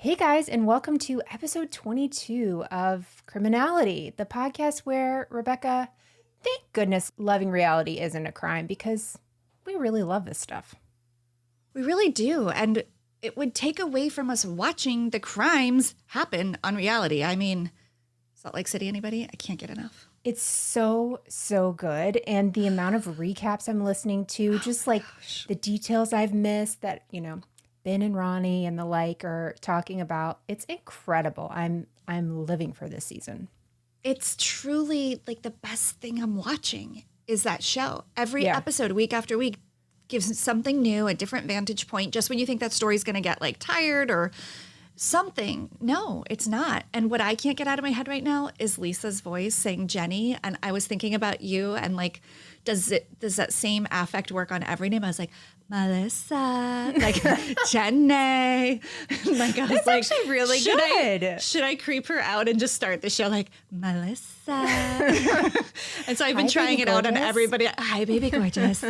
Hey guys, and welcome to episode 22 of Criminality, the podcast where, Rebekah, thank goodness loving reality isn't a crime because we really love this stuff. We really do. And it would take away from us watching the crimes happen on reality. I mean, Salt Lake City, anybody? I can't get enough. It's so good. And the amount of recaps I'm listening to, just like the details I've missed that, Ben and Ronnie and the like are talking about, it's incredible. I'm living for this season. It's truly like the best thing I'm watching is that show. Every episode, week after week, gives something new, a different vantage point. Just when you think that story's going to get like tired or something. No, it's not. And what I can't get out of my head right now is Lisa's voice saying Jenny. And I was thinking about you and like, does that same affect work on every name? I was like, Melissa, like Jenny. Like I was like, actually really good. Should I creep her out and just start the show like Melissa? And so I've been trying it out on everybody. Hi, baby gorgeous.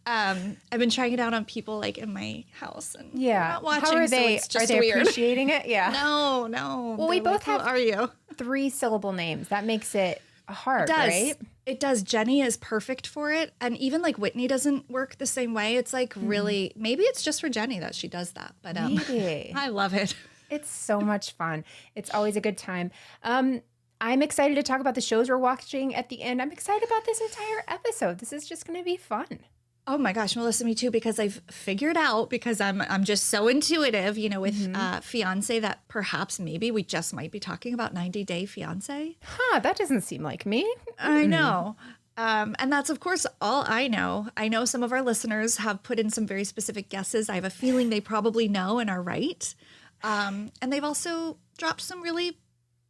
I've been trying it out on people like in my house and not watching. How are they? So it's just are they weird. Appreciating it? Yeah. No. Well, we both have. Who are you? 3-syllable names. That makes it hard, right? It does. Jenny is perfect for it. And even like Whitney doesn't work the same way. It's like really, maybe it's just for Jenny that she does that. But maybe. I love it. It's so much fun. It's always a good time. I'm excited to talk about the shows we're watching at the end. I'm excited about this entire episode. This is just going to be fun. Oh my gosh, Melissa, me too, because I've figured out, because I'm just so intuitive, with Fiance, that perhaps maybe we just might be talking about 90 Day Fiance. Huh, that doesn't seem like me. I know. And that's, of course, all I know. I know some of our listeners have put in some very specific guesses. I have a feeling they probably know and are right. And they've also dropped some really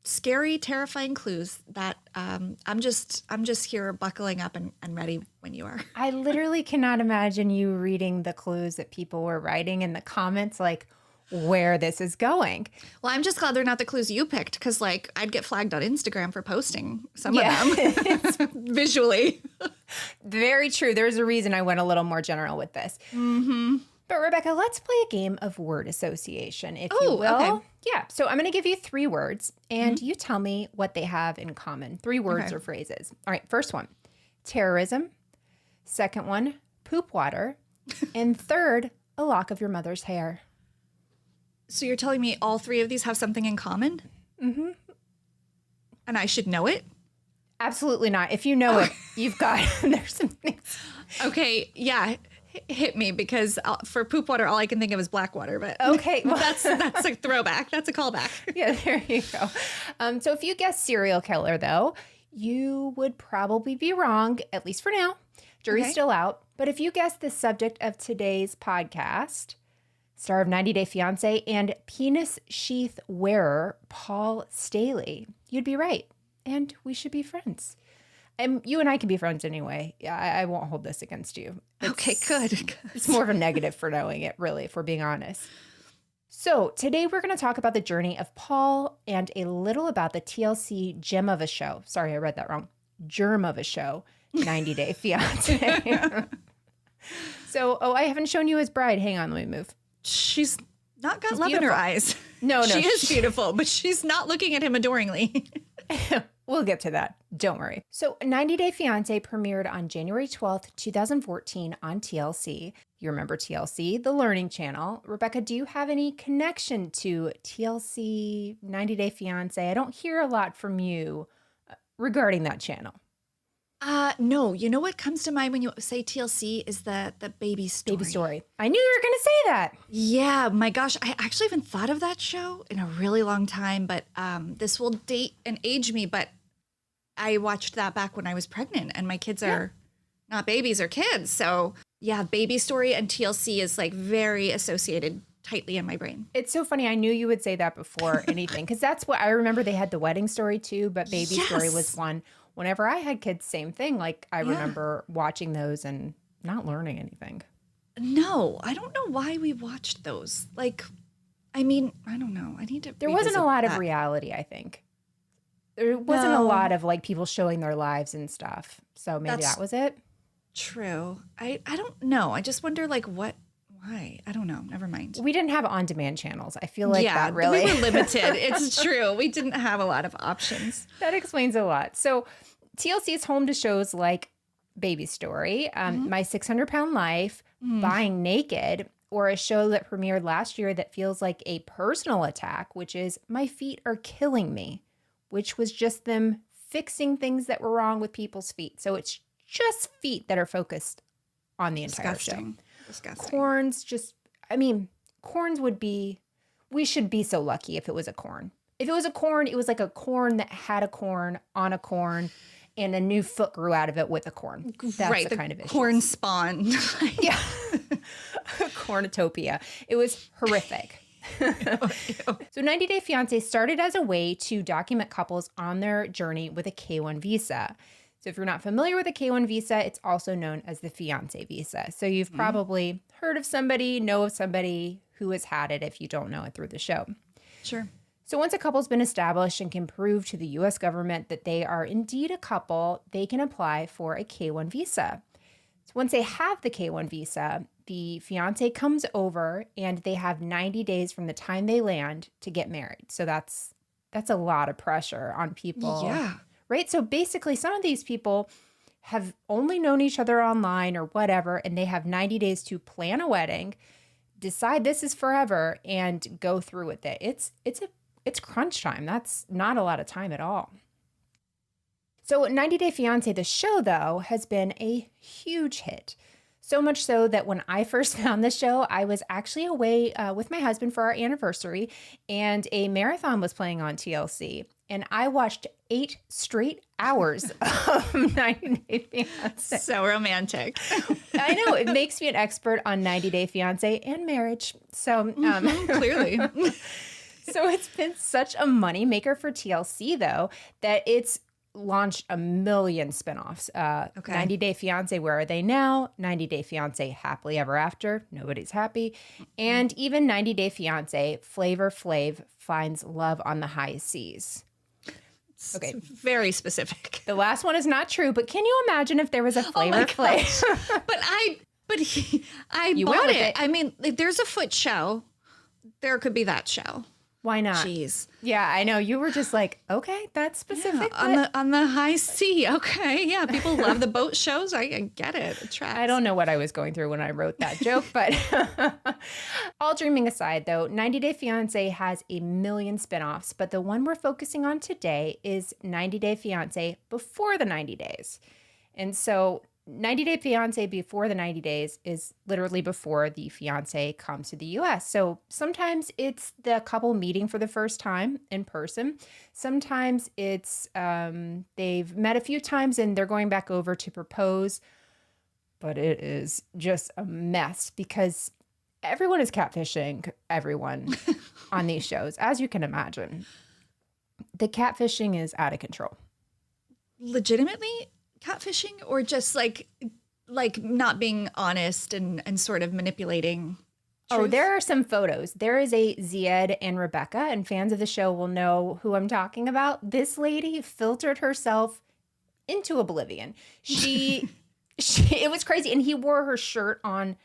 scary, terrifying clues that I'm just here buckling up and ready when you are. I literally cannot imagine you reading the clues that people were writing in the comments, like where this is going. Well, I'm just glad they're not the clues you picked, because like I'd get flagged on Instagram for posting some of them visually. Very true. There's a reason I went a little more general with this. Mm-hmm. But Rebekah, let's play a game of word association, if you will. Okay. Yeah. So I'm going to give you 3 words, and you tell me what they have in common. 3 words or phrases. All right. First one, terrorism. Second one, poop water. And third, a lock of your mother's hair. So you're telling me all 3 of these have something in common? Mm-hmm. And I should know it? Absolutely not. If you know it, you've got, there's some things. Okay. Yeah. Hit me, because for poop water, all I can think of is black water. But okay, well, that's a throwback. That's a callback. Yeah, there you go. So if you guess serial killer, though, you would probably be wrong, at least for now. Jury's still out. But if you guess the subject of today's podcast, star of 90 Day Fiance and penis sheath wearer Paul Staley, you'd be right. And we should be friends. And you and I can be friends anyway. I won't hold this against you. Okay, good. It's more of a negative for knowing it, really, if we're being honest. So today we're going to talk about the journey of Paul and a little about the TLC gem of a show. Sorry, I read that wrong. Germ of a show, 90 Day Fiance. So, I haven't shown you his bride. Hang on, let me move. She's not got love in her eyes. No. She is beautiful, but she's not looking at him adoringly. We'll get to that. Don't worry. So 90 Day Fiance premiered on January 12th, 2014 on TLC. You remember TLC, the Learning Channel. Rebekah, do you have any connection to TLC, 90 Day Fiance? I don't hear a lot from you regarding that channel. No. You know what comes to mind when you say TLC is the baby story. Baby story. I knew you were going to say that. Yeah, my gosh. I actually haven't thought of that show in a really long time, but this will date and age me, but I watched that back when I was pregnant, and my kids are not babies or kids. So yeah, baby story and TLC is like very associated tightly in my brain. It's so funny. I knew you would say that before anything, because that's what I remember. They had the wedding story too, but baby story was one. Whenever I had kids, same thing. Like I remember watching those and not learning anything. No, I don't know why we watched those. Like, I mean, I don't know. I need to. There wasn't a lot of reality, I think. There wasn't a lot of like people showing their lives and stuff. So maybe that was it. True. I don't know. I just wonder like why Why? I don't know. Never mind. We didn't have on-demand channels. I feel like that really... we were limited. It's true. We didn't have a lot of options. That explains a lot. So TLC is home to shows like Baby Story, My 600-Pound Life, Buying Naked, or a show that premiered last year that feels like a personal attack, which is My Feet Are Killing Me, which was just them fixing things that were wrong with people's feet. So it's just feet that are focused on the entire show. Disgusting. Corns corns would be, we should be so lucky if it was a corn. If it was a corn, it was like a corn that had a corn on a corn and a new foot grew out of it with a corn. That's the kind of issue. Corn spawn. Yeah. Cornutopia. It was horrific. So 90 Day Fiance started as a way to document couples on their journey with a K-1 visa. So if you're not familiar with a K-1 visa, it's also known as the Fiance visa. So you've probably heard of somebody, know of somebody who has had it if you don't know it through the show. Sure. So once a couple's been established and can prove to the U.S. government that they are indeed a couple, they can apply for a K-1 visa. So once they have the K-1 visa, the fiance comes over and they have 90 days from the time they land to get married. So that's a lot of pressure on people. Yeah. Right? So basically, some of these people have only known each other online or whatever, and they have 90 days to plan a wedding, decide this is forever, and go through with it. It's crunch time. That's not a lot of time at all. So 90 Day Fiance, the show, though, has been a huge hit. So much so that when I first found the show, I was actually away with my husband for our anniversary, and a marathon was playing on TLC. And I watched 8 straight hours of 90 Day Fiance. So romantic. I know. It makes me an expert on 90 Day Fiance and marriage. So clearly. So it's been such a moneymaker for TLC, though, that it's launched a million spinoffs. 90 Day Fiance, Where Are They Now? 90 Day Fiance, Happily Ever After, Nobody's Happy. And even 90 Day Fiance, Flavor Flav Finds Love on the High Seas. Okay. It's very specific. The last one is not true, but can you imagine if there was a Flavor Flav? I bought it. I mean, if there's a foot show, there could be that show. Why not? Jeez. Yeah, I know. You were just like, okay, that's specific. Yeah, on the high sea. Okay. Yeah. People love the boat shows. I get it. It tracks. I don't know what I was going through when I wrote that joke, but all dreaming aside, though, 90 Day Fiance has a million spinoffs, but the one we're focusing on today is 90 Day Fiance Before the 90 Days. And so 90 Day Fiance Before the 90 Days is literally before the fiance comes to the U.S. So sometimes it's the couple meeting for the first time in person. Sometimes it's they've met a few times and they're going back over to propose. But it is just a mess because everyone is catfishing everyone on these shows, as you can imagine. The catfishing is out of control. Legitimately? Catfishing, or just like not being honest and sort of manipulating truth? Oh, there are some photos. There is a Zied and Rebekah, and fans of the show will know who I'm talking about. This lady filtered herself into oblivion. She it was crazy. And he wore her shirt on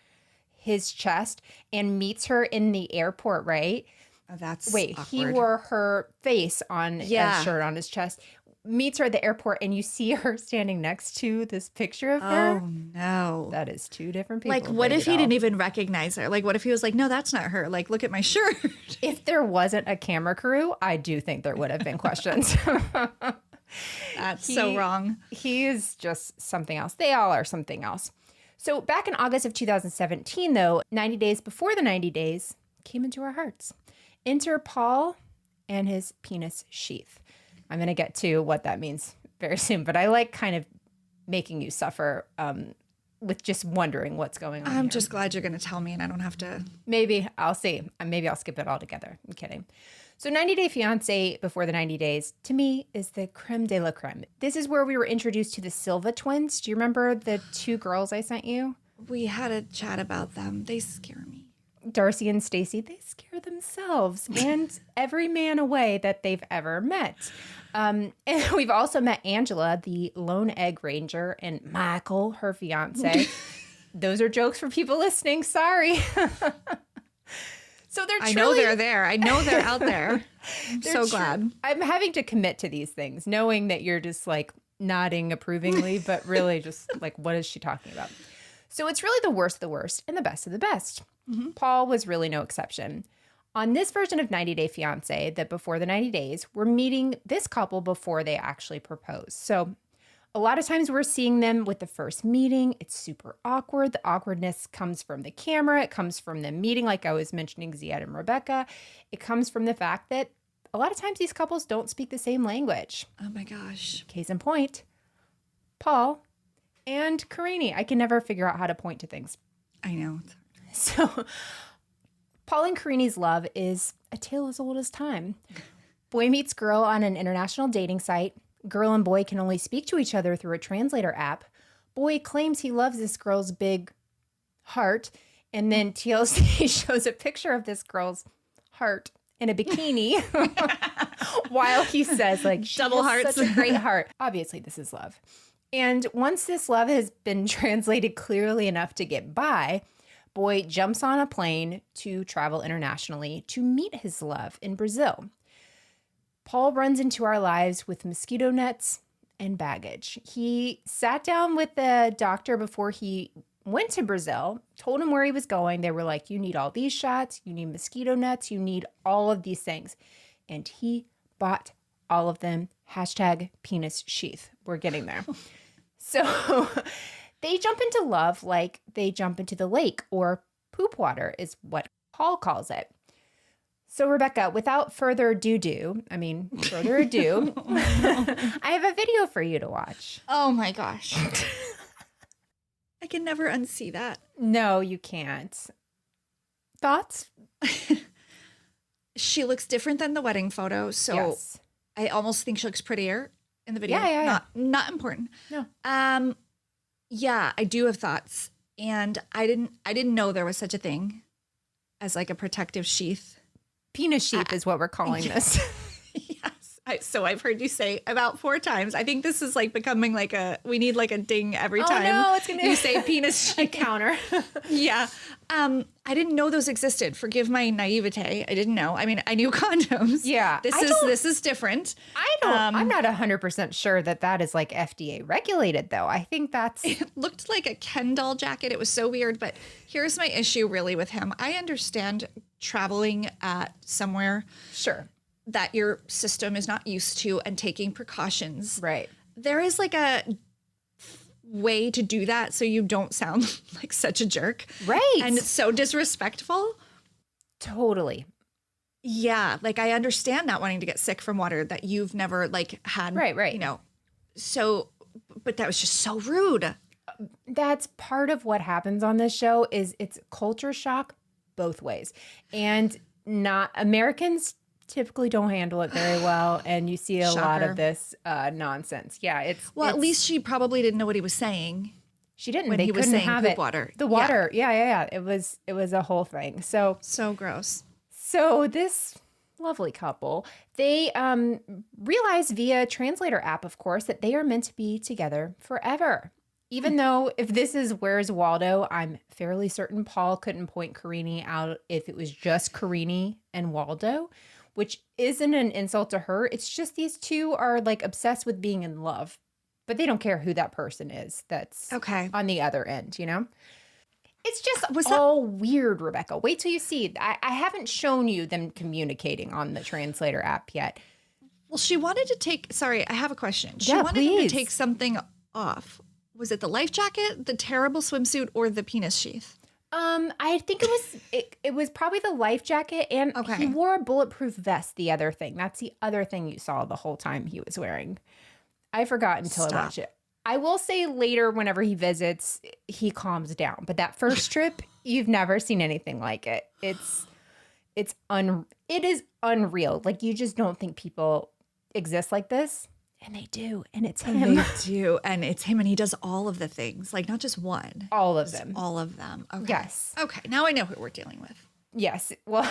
his chest and meets her in the airport, right? Oh, that's Wait, awkward. He wore her face on a shirt on his chest. Meets her at the airport, and you see her standing next to this picture of her. Oh, no. That is 2 different people. Like, what if he didn't even recognize her? Like, what if he was like, no, that's not her. Like, look at my shirt. If there wasn't a camera crew, I do think there would have been questions. That's so wrong. He is just something else. They all are something else. So back in August of 2017, though, 90 Days Before the 90 Days came into our hearts. Enter Paul and his penis sheath. I'm going to get to what that means very soon, but I like kind of making you suffer with just wondering what's going on. I'm just glad you're going to tell me and I don't have to. Maybe I'll see. Maybe I'll skip it altogether. I'm kidding. So 90 Day Fiance Before the 90 Days, to me, is the creme de la creme. This is where we were introduced to the Silva twins. Do you remember the 2 girls I sent you? We had a chat about them. They scare me. Darcy and Stacy, they scare themselves and every man away that they've ever met. And we've also met Angela, the lone egg ranger, and Michael, her fiance. those are jokes for people listening. Sorry. So I know they're there. I know they're out there. I'm so glad. I'm having to commit to these things, knowing that you're just like nodding approvingly, but really just like, what is she talking about? So it's really the worst of the worst and the best of the best. Mm-hmm. Paul was really no exception. On this version of 90 Day Fiance, that before the 90 days, we're meeting this couple before they actually propose. So a lot of times we're seeing them with the first meeting. It's super awkward. The awkwardness comes from the camera. It comes from the meeting, like I was mentioning Ziad and Rebekah. It comes from the fact that a lot of times these couples don't speak the same language. Oh my gosh. Case in point, Paul and Karini. I can never figure out how to point to things. I know. So Paul and Karini's love is a tale as old as time. Boy meets girl on an international dating site. Girl and boy can only speak to each other through a translator app. Boy claims he loves this girl's big heart, and then TLC shows a picture of this girl's heart in a bikini while he says, like, she double hearts, such a great heart. Obviously, this is love. And once this love has been translated clearly enough to get by, boy jumps on a plane to travel internationally to meet his love in Brazil. Paul runs into our lives with mosquito nets and baggage. He sat down with the doctor before he went to Brazil, told him where he was going. They were like, you need all these shots, you need mosquito nets, you need all of these things. And he bought all of them. Hashtag penis sheath. We're getting there. So they jump into love like they jump into the lake, or poop water is what Paul calls it. So, Rebekah, without further ado, I have a video for you to watch. Oh my gosh. I can never unsee that. No, you can't. Thoughts? She looks different than the wedding photo, so yes. I almost think she looks prettier in the video. Yeah. Not important. No. Yeah, I do have thoughts, and I didn't know there was such a thing as like a protective sheath. Penis sheath is what we're calling this. Yes. So I've heard you say about 4 times. I think this is like becoming like we need like a ding every time. Oh no, it's going to you say penis sheath counter. Yeah. I didn't know those existed. Forgive my naivete. I didn't know. I mean, I knew condoms. Yeah. This is different. I'm not 100% sure that is like FDA regulated though. I think it looked like a Ken doll jacket. It was so weird, but here's my issue really with him. I understand traveling at somewhere. Sure. That your system is not used to and taking precautions. Right. There is like a way to do that so you don't sound like such a jerk. Right. And it's so disrespectful. Totally. Yeah. Like I understand not wanting to get sick from water that you've never like had. Right. You know, so, but that was just so rude. That's part of what happens on this show is it's culture shock both ways. And not Americans typically don't handle it very well, and you see a lot of this nonsense. Yeah, at least she probably didn't know what he was saying. She didn't. When they he was couldn't saying have poop it. Water. The water. Yeah. It was a whole thing. So gross. So this lovely couple, they realize via translator app, of course, that they are meant to be together forever. Even though if this is Where's Waldo, I'm fairly certain Paul couldn't point Karini out if it was just Karini and Waldo, which isn't an insult to her. It's just these two are like obsessed with being in love, but they don't care who that person is that's on the other end, you know? It's just all weird, Rebekah. Wait till you see. I haven't shown you them communicating on the translator app yet. Well, she wanted to take, sorry, I have a question. She wanted him to take something off. Was it the life jacket, the terrible swimsuit, or the penis sheath? I think it was probably the life jacket, and he wore a bulletproof vest. The other thing, that's the other thing you saw the whole time he was wearing. I forgot until I watched it. I will say later, whenever he visits, he calms down. But that first trip, you've never seen anything like it. It is unreal. Like you just don't think people exist like this. And they do. And it's him. They do. And it's him. And he does all of the things. Like, not just one. All of them. All of them. Okay. Yes. Okay. Now I know who we're dealing with. Yes. Well,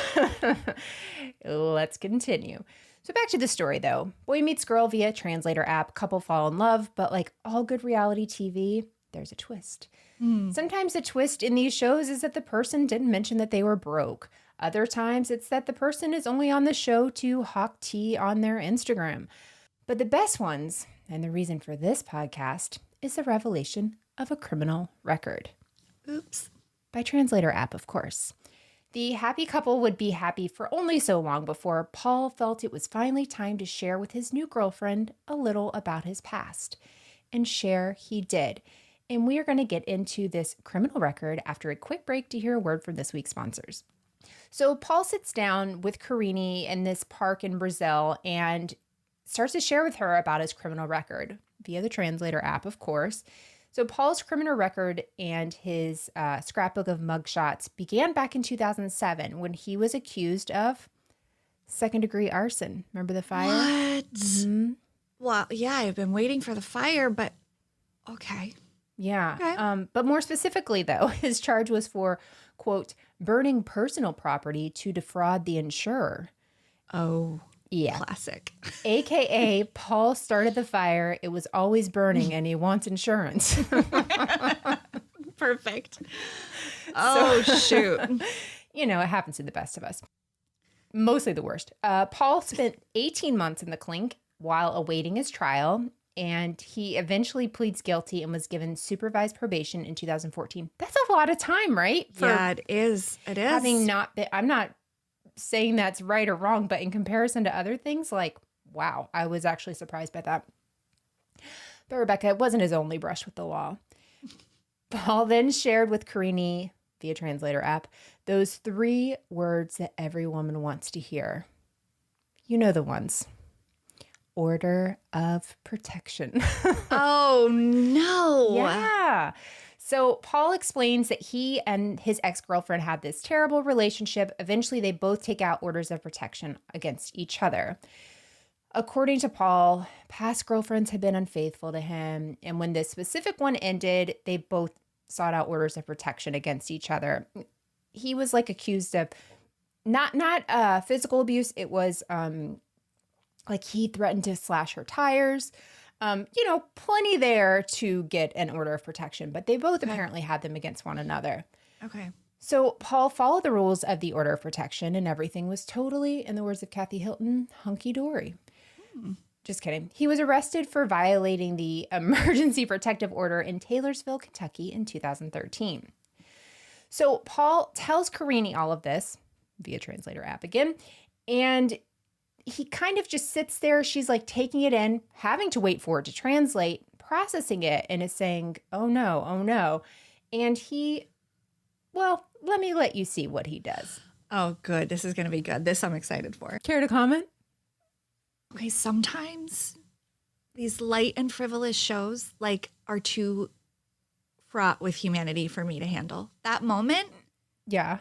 let's continue. So back to the story, though. Boy meets girl via translator app. Couple fall in love. But like all good reality TV, there's a twist. Sometimes the twist in these shows is that the person didn't mention that they were broke. Other times it's that the person is only on the show to hawk tea on their Instagram. But the best ones, and the reason for this podcast, is the revelation of a criminal record. Oops. By translator app, of course. The happy couple would be happy for only so long before Paul felt it was finally time to share with his new girlfriend a little about his past. And share he did. And we are going to get into this criminal record after a quick break to hear a word from this week's sponsors. So Paul sits down with Karini in this park in Brazil and starts to share with her about his criminal record via the translator app, of course. So Paul's criminal record and his scrapbook of mugshots began back in 2007 when he was accused of second-degree arson. Remember the fire? What? Mm-hmm. Well, yeah, I've been waiting for the fire, but okay. Yeah. Okay. But more specifically, though, his charge was for, quote, burning personal property to defraud the insurer. Oh, yeah. Classic. AKA, Paul started the fire. It was always burning and he wants insurance. Perfect. Oh, shoot. You know, it happens to the best of us. Mostly the worst. Paul spent 18 months in the clink while awaiting his trial, and he eventually pleads guilty and was given supervised probation in 2014. That's a lot of time, right? Yeah, it is. It is. Having not been, I'm not saying that's right or wrong, but in comparison to other things, like, wow, I was actually surprised by that. But Rebekah, it wasn't his only brush with the law. Paul then shared with Karini via translator app those 3 words that every woman wants to hear. You know the ones. Order of protection. Oh, no. Yeah. So Paul explains that he and his ex-girlfriend had this terrible relationship. Eventually, they both take out orders of protection against each other. According to Paul, past girlfriends had been unfaithful to him. And when this specific one ended, they both sought out orders of protection against each other. He was like accused of not physical abuse. It was like he threatened to slash her tires. Plenty there to get an order of protection, but they both apparently had them against one another. Okay. So Paul followed the rules of the order of protection and everything was totally, in the words of Kathy Hilton, hunky-dory. Just kidding. He was arrested for violating the emergency protective order in Taylorsville, Kentucky in 2013. So Paul tells Karini all of this via translator app again, and he kind of just sits there. She's like taking it in, having to wait for it to translate, processing it, and is saying, oh no, oh no. And let me let you see what he does. Oh, good. This is going to be good. This I'm excited for. Care to comment? Okay, sometimes these light and frivolous shows are too fraught with humanity for me to handle. That moment, yeah,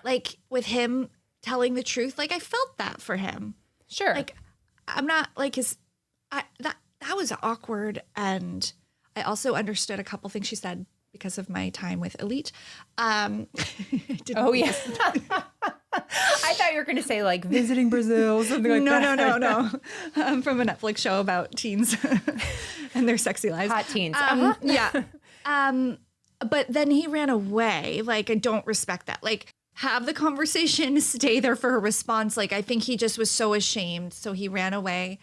with him telling the truth, I felt that for him. Sure. I'm not that was awkward, and I also understood a couple things she said because of my time with Elite. Oh yeah. I thought you were going to say visiting Brazil, something like that. No. From a Netflix show about teens and their sexy lives. Hot teens. Yeah. But then he ran away. I don't respect that. Have the conversation, stay there for a response. I think he just was so ashamed. So he ran away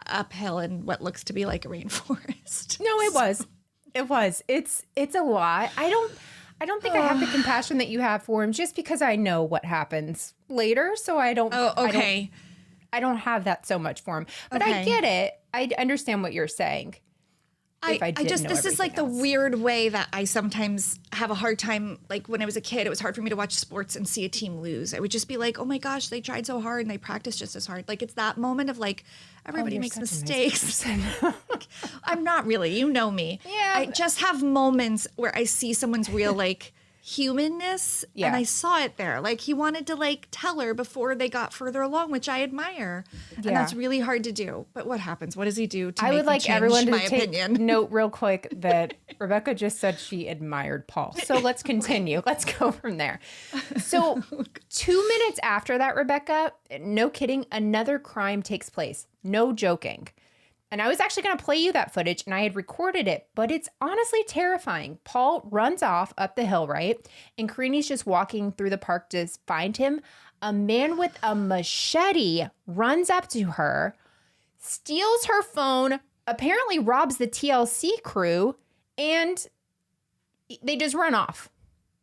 uphill in what looks to be like a rainforest. No, it was. It was. It's a lot. I don't think I have the compassion that you have for him just because I know what happens later. So I don't. Oh, okay. I don't have that so much for him. But I get it. I understand what you're saying. This is the weird way that I sometimes have a hard time. When I was a kid, it was hard for me to watch sports and see a team lose. I would just be like, oh my gosh, they tried so hard and they practiced just as hard. It's that moment of everybody makes mistakes. Nice I'm not really, you know me. Yeah. I just have moments where I see someone's real humanness. Yeah. And I saw it there. He wanted to tell her before they got further along, which I admire. And that's really hard to do. But what happens? What does he do to I would like everyone to take opinion? Note real quick that Rebekah just said she admired Paul. So let's continue. Let's go from there. So 2 minutes after that, Rebekah, no kidding, another crime takes place. No joking. And I was actually going to play you that footage, and I had recorded it, but it's honestly terrifying. Paul runs off up the hill, right? And Karini's just walking through the park to find him. A man with a machete runs up to her, steals her phone, apparently robs the TLC crew, and they just run off.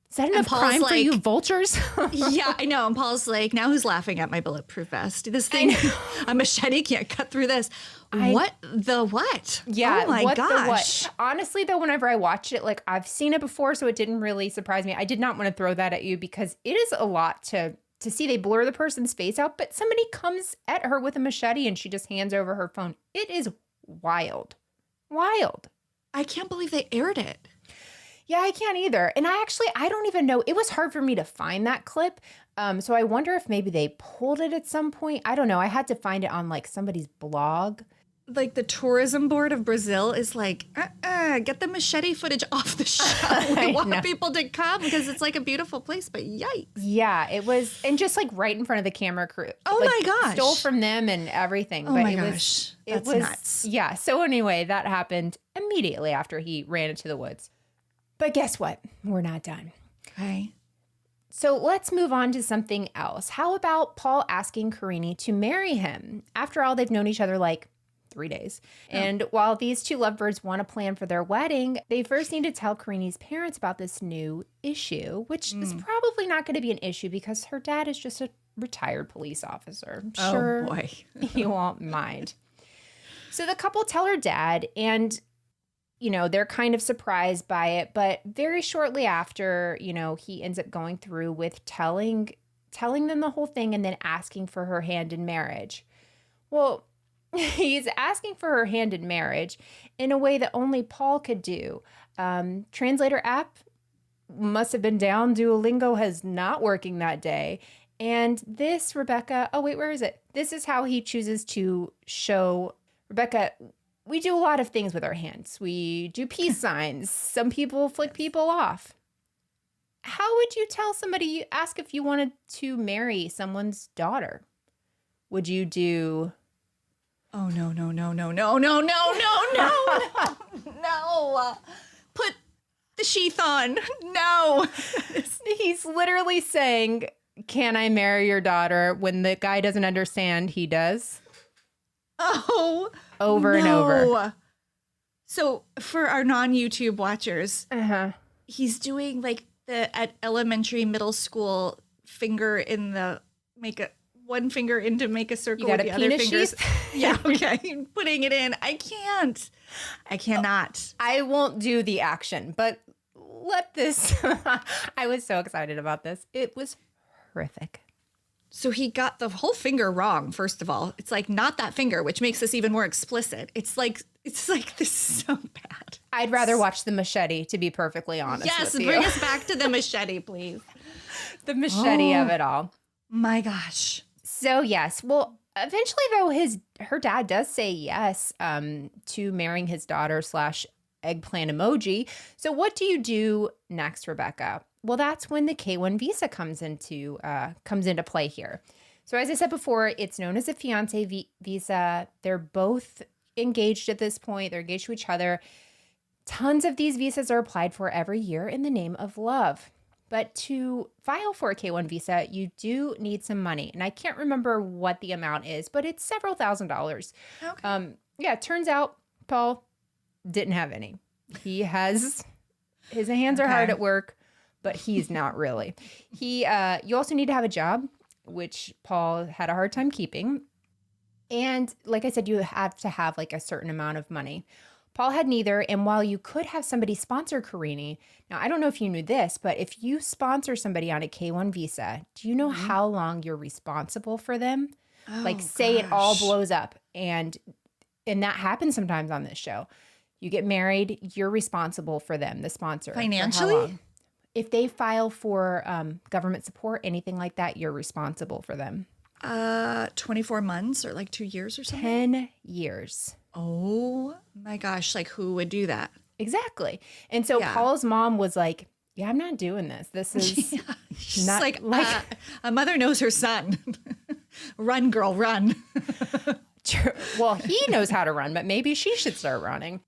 Is that enough crime for you vultures? Yeah, I know. And Paul's like, now who's laughing at my bulletproof vest? This thing, a machete can't cut through this. What the what? Yeah, oh my what gosh. The what? Honestly, though, whenever I watched it, like I've seen it before, so it didn't really surprise me. I did not want to throw that at you because it is a lot to see. They blur the person's face out, but somebody comes at her with a machete and she just hands over her phone. It is wild. Wild. I can't believe they aired it. Yeah, I can't either. And I don't even know. It was hard for me to find that clip. So I wonder if maybe they pulled it at some point. I don't know. I had to find it on like somebody's blog. Like the tourism board of Brazil is like, get the machete footage off the show. We want people to come because it's like a beautiful place, but yikes. Yeah, it was. And just like right in front of the camera crew. Oh like, my gosh. Stole from them and everything. Oh but my it gosh. It That's was nuts. Yeah. So anyway, that happened immediately after he ran into the woods. But guess what? We're not done. Okay. So let's move on to something else. How about Paul asking Karini to marry him? After all, they've known each other like 3 days. Oh. And while these two lovebirds want to plan for their wedding, they first need to tell Karini's parents about this new issue, which is probably not going to be an issue because her dad is just a retired police officer. I'm sure boy. he won't mind. So the couple tell her dad, and they're kind of surprised by it, but very shortly after, he ends up going through with telling them the whole thing and then asking for her hand in marriage. Well, he's asking for her hand in marriage in a way that only Paul could do. Translator app must have been down. Duolingo has not working that day. And this, Rebekah, where is it? This is how he chooses to show Rebekah. We do a lot of things with our hands. We do peace signs. Some people flick people off. How would you tell somebody, ask if you wanted to marry someone's daughter? Would you do... Oh, no. Put the sheath on. No. He's literally saying, can I marry your daughter? When the guy doesn't understand, he does. Oh, over and over. So for our non-YouTube watchers, he's doing like at elementary, middle school finger in the one finger in to make a circle with the other fingers. Yeah, okay. Putting it in. I cannot. I won't do the action, but let this. I was so excited about this. It was horrific. So he got the whole finger wrong, first of all. It's like not that finger, which makes this even more explicit. It's like this is so bad. I'd rather watch the machete, to be perfectly honest with you. Yes, bring us back to the machete, please. The machete of it all. My gosh. So yes, well, eventually though, her dad does say yes to marrying his daughter / eggplant emoji. So what do you do next, Rebekah? Well, that's when the K-1 visa comes into play here. So as I said before, it's known as a fiance visa. They're both engaged at this point. They're engaged to each other. Tons of these visas are applied for every year in the name of love. But to file for a K-1 visa, you do need some money. And I can't remember what the amount is, but it's several $1,000s. Okay. It turns out Paul didn't have any. His hands are hard at work, but he's not really. You also need to have a job, which Paul had a hard time keeping. And like I said, you have to have like a certain amount of money. Paul had neither, and while you could have somebody sponsor Karini, now I don't know if you knew this, but if you sponsor somebody on a K-1 visa, do you know how long you're responsible for them? Say it all blows up, and that happens sometimes on this show. You get married, you're responsible for them, the sponsor. Financially? If they file for government support, anything like that, you're responsible for them. 24 months or like 2 years or something? 10 years. Oh my gosh. Like who would do that? Exactly. And so Paul's mom was like, yeah, I'm not doing this. This is She's not like a mother knows her son. Run, girl, run. Well, he knows how to run, but maybe she should start running.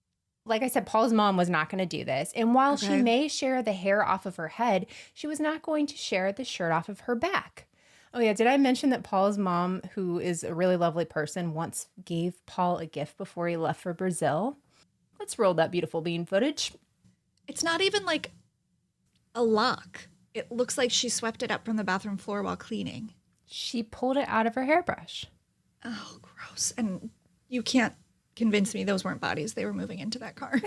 Like I said, Paul's mom was not going to do this. And while she may share the hair off of her head, she was not going to share the shirt off of her back. Oh, yeah. Did I mention that Paul's mom, who is a really lovely person, once gave Paul a gift before he left for Brazil? Let's roll that beautiful bean footage. It's not even like a lock. It looks like she swept it up from the bathroom floor while cleaning. She pulled it out of her hairbrush. Oh, gross. And you can't convince me those weren't bodies they were moving into that car.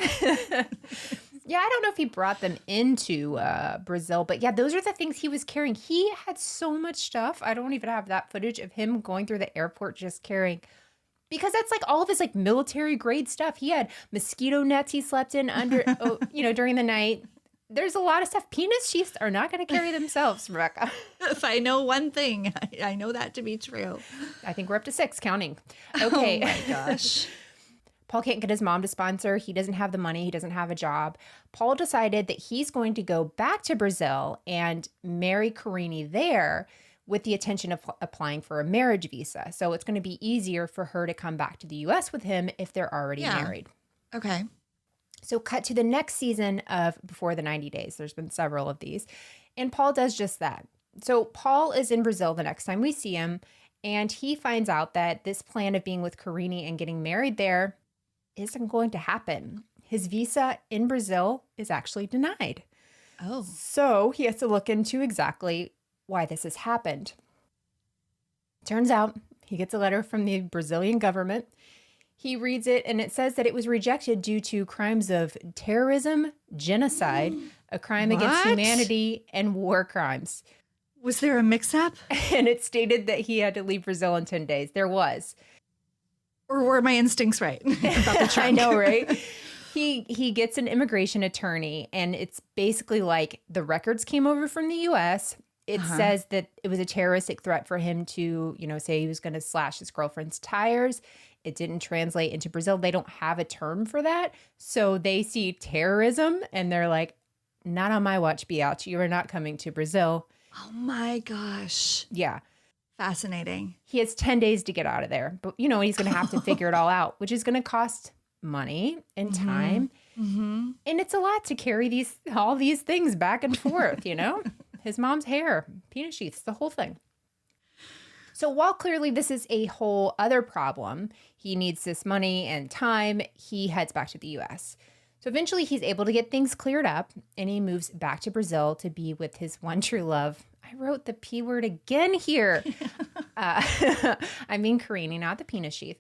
Yeah, I don't know if he brought them into Brazil, but yeah, those are the things he was carrying. He had so much stuff. I don't even have that footage of him going through the airport just carrying, because that's like all of his like military grade stuff. He had mosquito nets he slept in under, during the night. There's a lot of stuff. Penis sheaths are not going to carry themselves, Rebekah. If I know one thing, I know that to be true. I think we're up to 6 counting. Okay. Oh my gosh. Paul can't get his mom to sponsor. He doesn't have the money. He doesn't have a job. Paul decided that he's going to go back to Brazil and marry Karini there with the intention of applying for a marriage visa. So it's going to be easier for her to come back to the U.S. with him if they're already married. Okay. So cut to the next season of Before the 90 Days. There's been several of these. And Paul does just that. So Paul is in Brazil the next time we see him, and he finds out that this plan of being with Karini and getting married there isn't going to happen. His visa in Brazil is actually denied. Oh. So he has to look into exactly why this has happened. Turns out he gets a letter from the Brazilian government. He reads it, and it says that it was rejected due to crimes of terrorism, genocide, a crime against humanity, and war crimes. Was there a mix-up? And it stated that he had to leave Brazil in 10 days. There was. Or were my instincts right about the trunk? I know, right? He gets an immigration attorney, and it's basically like the records came over from the U.S. It says that it was a terroristic threat for him to, say he was going to slash his girlfriend's tires. It didn't translate into Brazil. They don't have a term for that. So they see terrorism, and they're like, not on my watch, biatch. You are not coming to Brazil. Oh, my gosh. Yeah. Fascinating. He has 10 days to get out of there. But, he's going to have to figure it all out, which is going to cost money and time. Mm-hmm. And it's a lot to carry all these things back and forth, His mom's hair, penis sheaths, the whole thing. So while clearly this is a whole other problem, he needs this money and time, he heads back to the U.S. So eventually he's able to get things cleared up, and he moves back to Brazil to be with his one true love. I wrote the P word again here. I mean Karini, not the penis sheath.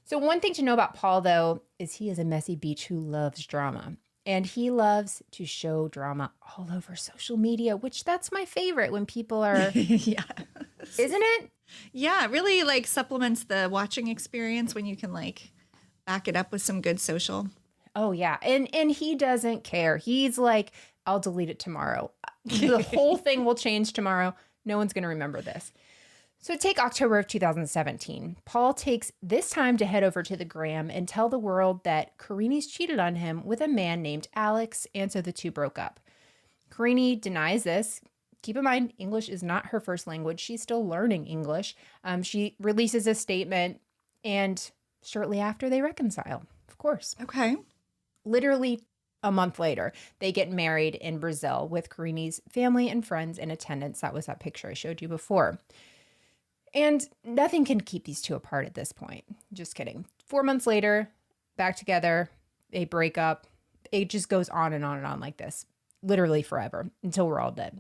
So one thing to know about Paul, though, is he is a messy beach who loves drama. And he loves to show drama all over social media, which that's my favorite when people are, Yes. Isn't it? Yeah, it really like supplements the watching experience when you can like back it up with some good social. Oh, yeah. And he doesn't care. He's like, I'll delete it tomorrow. The whole thing will change tomorrow. No one's going to remember this. So take October of 2017. Paul takes this time to head over to the gram and tell the world that Karini's cheated on him with a man named Alex, and so the two broke up. Karini denies this. Keep in mind, English is not her first language. She's still learning English. She releases a statement, and shortly after they reconcile, of course. Okay. Literally a month later, they get married in Brazil with Karini's family and friends in attendance. That was that picture I showed you before. And nothing can keep these two apart at this point. Just kidding. 4 months later, back together, they break up. It just goes on and on and on like this, literally forever, until we're all dead.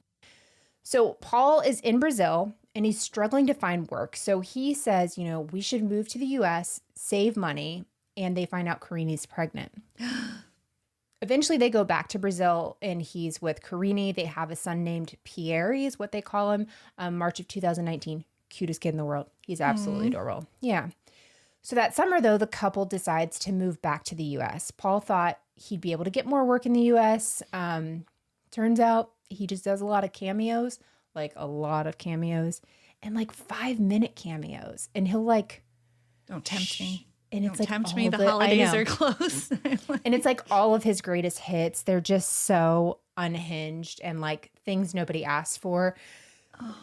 So Paul is in Brazil, and he's struggling to find work. So he says, we should move to the U.S., save money, and they find out Karini's pregnant. Eventually, they go back to Brazil, and he's with Karini. They have a son named Pierre, is what they call him, March of 2019. Cutest kid in the world. He's absolutely adorable. Yeah. So that summer, though, the couple decides to move back to the U.S. Paul thought he'd be able to get more work in the U.S. Turns out he just does a lot of cameos, and 5-minute cameos. And he'll don't tempt me. And it's don't tempt me. The holidays are close. And it's all of his greatest hits. They're just so unhinged and things nobody asked for. Oh.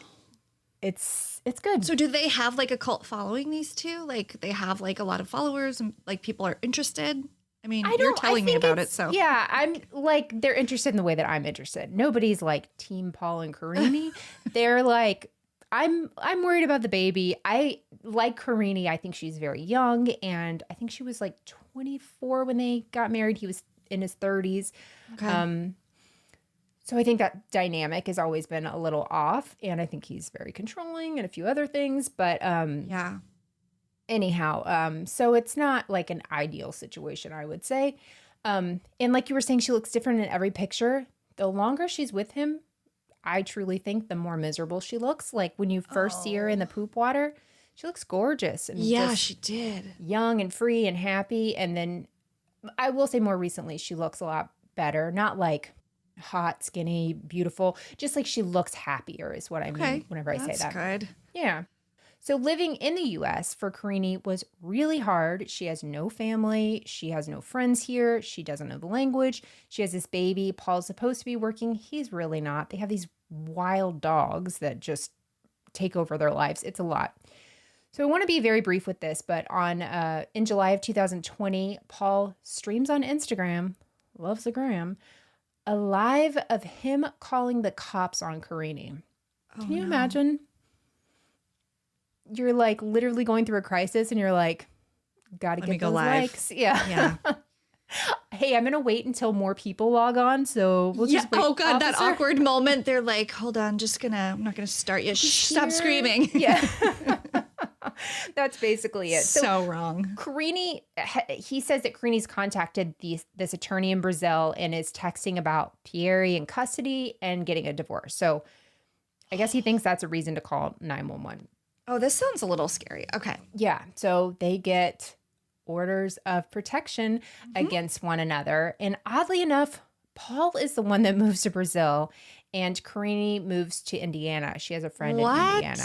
it's good. So do they have like a cult following, these two? Like they have like a lot of followers and like people are interested? I mean, you're telling me about it, so. Yeah, I'm like, they're interested in the way that I'm interested. Nobody's like Team Paul and Karini. They're like, I'm worried about the baby. I like Karini. I think she's very young, and I think she was like 24 when they got married. He was in his 30s. Okay. So I think that dynamic has always been a little off, and I think he's very controlling and a few other things. But yeah. anyhow, so it's not like an ideal situation, I would say. And like you were saying, she looks different in every picture. The longer she's with him, I truly think the more miserable she looks. Like when you first see her in the poop water, she looks gorgeous. And Yeah, she did. Young and free and happy. And then I will say more recently, she looks a lot better. Not like hot, skinny, beautiful. Just like she looks happier is what I mean whenever I say that. That's good. Yeah. So living in the U.S. for Karini was really hard. She has no family. She has no friends here. She doesn't know the language. She has this baby. Paul's supposed to be working. He's really not. They have these wild dogs that just take over their lives. It's a lot. So I want to be very brief with this, but in July of 2020, Paul streams on Instagram, loves the gram, a live of him calling the cops on Karini. Can you imagine? You're like literally going through a crisis and you're like, gotta get those likes. Yeah. Hey, I'm going to wait until more people log on. So we'll just wait. Oh God, that awkward moment. They're like, hold on, I'm not going to start yet. Shh, stop screaming. Yeah. That's basically it. So wrong. Karini, he says that Karini's contacted this attorney in Brazil and is texting about Pierre in custody and getting a divorce. So I guess he thinks that's a reason to call 911. Oh, this sounds a little scary. Okay. Yeah. So they get orders of protection against one another. And oddly enough, Paul is the one that moves to Brazil and Karini moves to Indiana. She has a friend in Indiana.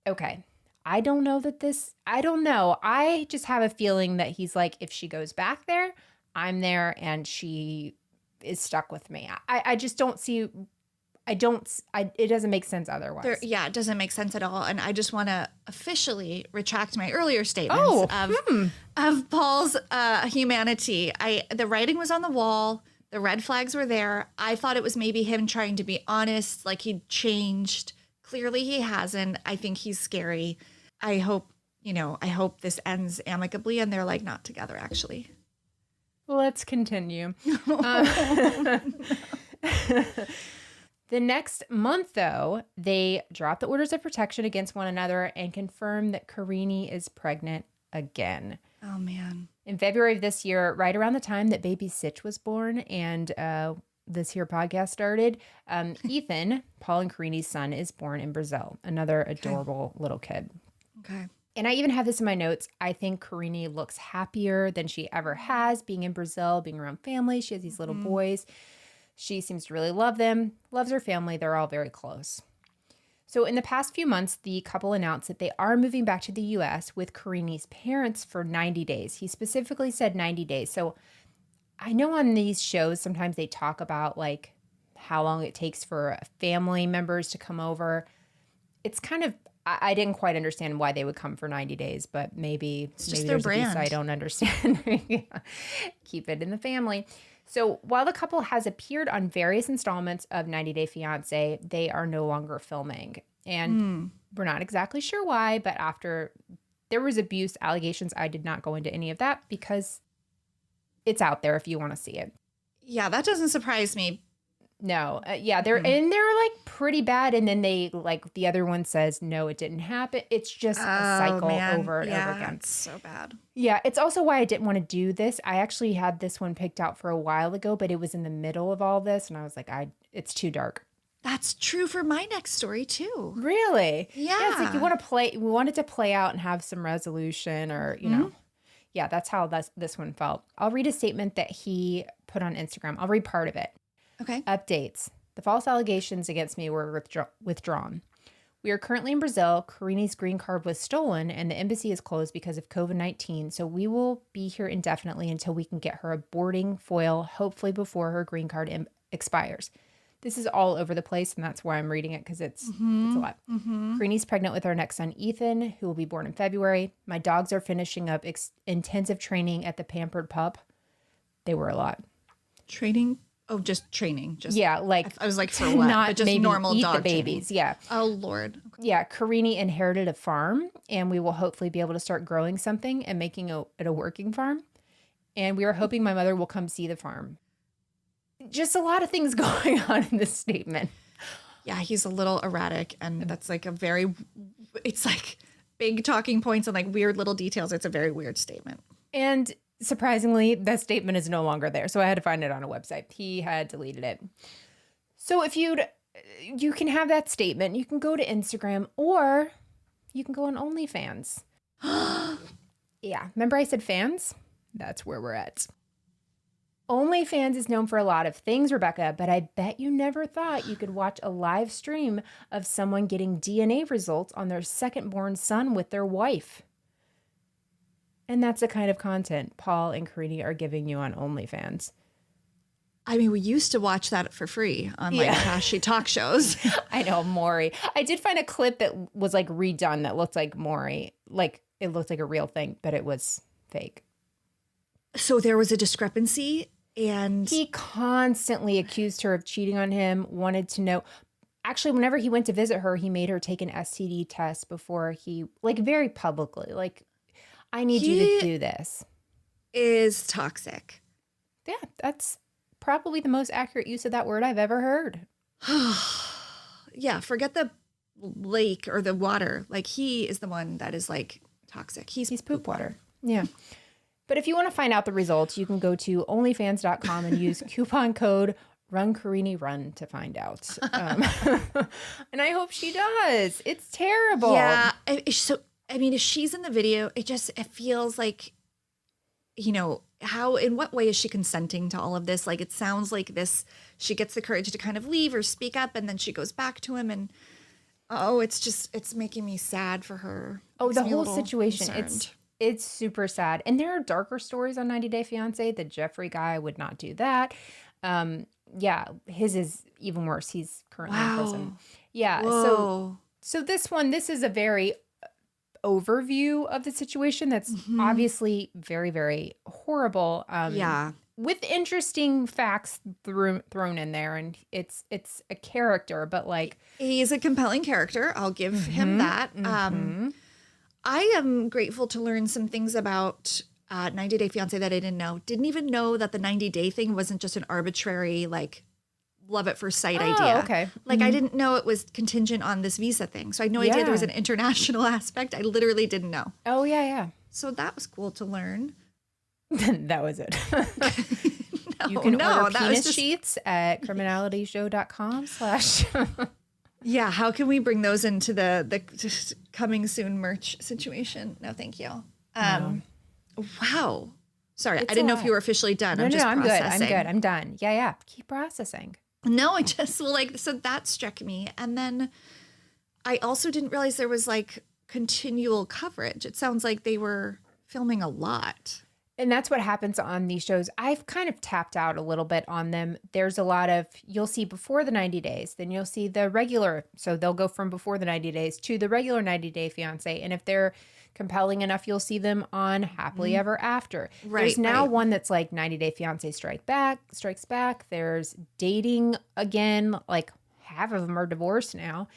Okay. I don't know. I just have a feeling that he's like, if she goes back there, I'm there and she is stuck with me. I just don't see... it doesn't make sense otherwise. It doesn't make sense at all. And I just want to officially retract my earlier statements of Paul's humanity. The writing was on the wall. The red flags were there. I thought it was maybe him trying to be honest, like he'd changed. Clearly he hasn't. I think he's scary. I hope this ends amicably and they're like not together actually. Let's continue. The next month, though, they drop the orders of protection against one another and confirm that Karini is pregnant again. Oh, man. In February of this year, right around the time that baby Sitch was born and this here podcast started, Ethan, Paul and Karini's son, is born in Brazil. Another adorable little kid. Okay. And I even have this in my notes. I think Karini looks happier than she ever has being in Brazil, being around family. She has these little boys. She seems to really love them, loves her family. They're all very close. So in the past few months, the couple announced that they are moving back to the U.S. with Karini's parents for 90 days. He specifically said 90 days. So I know on these shows, sometimes they talk about like how long it takes for family members to come over. It's kind of, I didn't quite understand why they would come for 90 days, but maybe their there's brand. a piece I don't understand. Keep it in the family. So while the couple has appeared on various installments of 90 Day Fiance, they are no longer filming. And we're not exactly sure why, but after there was abuse allegations, I did not go into any of that because it's out there if you want to see it. Yeah, that doesn't surprise me. No. They're like pretty bad. And then they like the other one says, no, it didn't happen. It's just a cycle over and over again. It's so bad. Yeah. It's also why I didn't want to do this. I actually had this one picked out for a while ago, but it was in the middle of all this. And I was like, it's too dark. That's true for my next story too. Really? Yeah. It's like we wanted to play out and have some resolution or, you know. Yeah, that's how this one felt. I'll read a statement that he put on Instagram. I'll read part of it. Okay. Updates. The false allegations against me were withdrawn. We are currently in Brazil. Karini's green card was stolen and the embassy is closed because of COVID-19. So we will be here indefinitely until we can get her a boarding foil, hopefully before her green card expires. This is all over the place, and that's why I'm reading it, because it's a lot. Karini's pregnant with our next son, Ethan, who will be born in February. My dogs are finishing up intensive training at the Pampered Pup. They were a lot. Training? Oh, just training. Just yeah, like I was like, for what? Not but just maybe normal eat dog the babies. training. Yeah. Oh Lord. Okay. Yeah, Karini inherited a farm, and we will hopefully be able to start growing something and making it a working farm. And we are hoping my mother will come see the farm. Just a lot of things going on in this statement. Yeah, he's a little erratic, and that's like it's like big talking points and like weird little details. It's a very weird statement. And surprisingly, that statement is no longer there. So I had to find it on a website. He had deleted it. So if you can have that statement, you can go to Instagram, or you can go on OnlyFans. Yeah. Remember I said fans? That's where we're at. OnlyFans is known for a lot of things, Rebekah, but I bet you never thought you could watch a live stream of someone getting DNA results on their second-born son with their wife. And that's the kind of content Paul and Karini are giving you on OnlyFans. I mean, we used to watch that for free on like trashy talk shows. I know, Maury. I did find a clip that was like redone that looked like Maury. Like it looked like a real thing, but it was fake. So there was a discrepancy, and he constantly accused her of cheating on him, wanted to know. Actually, whenever he went to visit her, he made her take an STD test before he, like very publicly, like, I need you to do this. Is toxic. Yeah, that's probably the most accurate use of that word I've ever heard. Yeah, forget the lake or the water. Like, he is the one that is like toxic. He's poop water. Yeah. But if you want to find out the results, you can go to onlyfans.com and use coupon code RunKarini to find out. And I hope she does. It's terrible. Yeah. So, I mean, if she's in the video, it feels like, you know, in what way is she consenting to all of this? Like, it sounds like she gets the courage to kind of leave or speak up, and then she goes back to him, and it's making me sad for her. Oh, the whole situation. It's super sad. And there are darker stories on 90 Day Fiance. The Jeffrey guy would not do that. Yeah, his is even worse. He's currently in prison. Yeah. Whoa. So this is a very overview of the situation that's obviously very, very horrible. With interesting facts thrown in there, and it's a character, but like he's a compelling character. I'll give him that. I am grateful to learn some things about 90 Day Fiance that I didn't know. Didn't even know that the 90-day thing wasn't just an arbitrary, like, love at first sight idea. Okay. Like, I didn't know it was contingent on this visa thing. So I had no idea there was an international aspect. I literally didn't know. Oh, yeah. So that was cool to learn. That was it. You can order penis sheaths at criminalityshow.com/. Yeah, how can we bring those into the coming soon merch situation? No, thank you. Wow. Sorry, I didn't know if you were officially done. No, I'm processing. good. I'm done. Yeah. Keep processing. No, so that struck me. And then I also didn't realize there was like continual coverage. It sounds like they were filming a lot. And that's what happens on these shows. I've kind of tapped out a little bit on them. There's a lot of, you'll see before the 90 days, then you'll see the regular. So they'll go from before the 90 days to the regular 90 Day Fiance. And if they're compelling enough, you'll see them on Happily Ever After. There's now one that's like 90 Day Fiance Strikes Back. There's Dating Again. Like half of them are divorced now.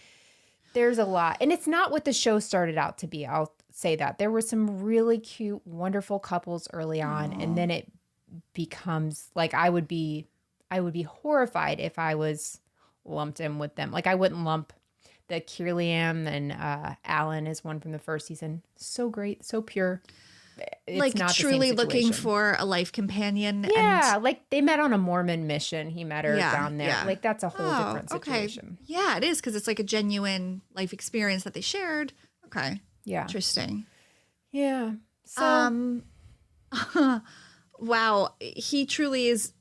There's a lot. And it's not what the show started out to be. I'll say that. There were some really cute, wonderful couples early on. Aww. And then it becomes like I would be horrified if I was lumped in with them. Like I wouldn't lump the Kirliam and Alan is one from the first season. So great, so pure. It's like not truly looking for a life companion. Yeah, and like they met on a Mormon mission. He met her down there. Yeah. Like that's a whole different situation. Okay. Yeah, it is because it's like a genuine life experience that they shared. Okay. Yeah. Interesting. Yeah. So wow, he truly is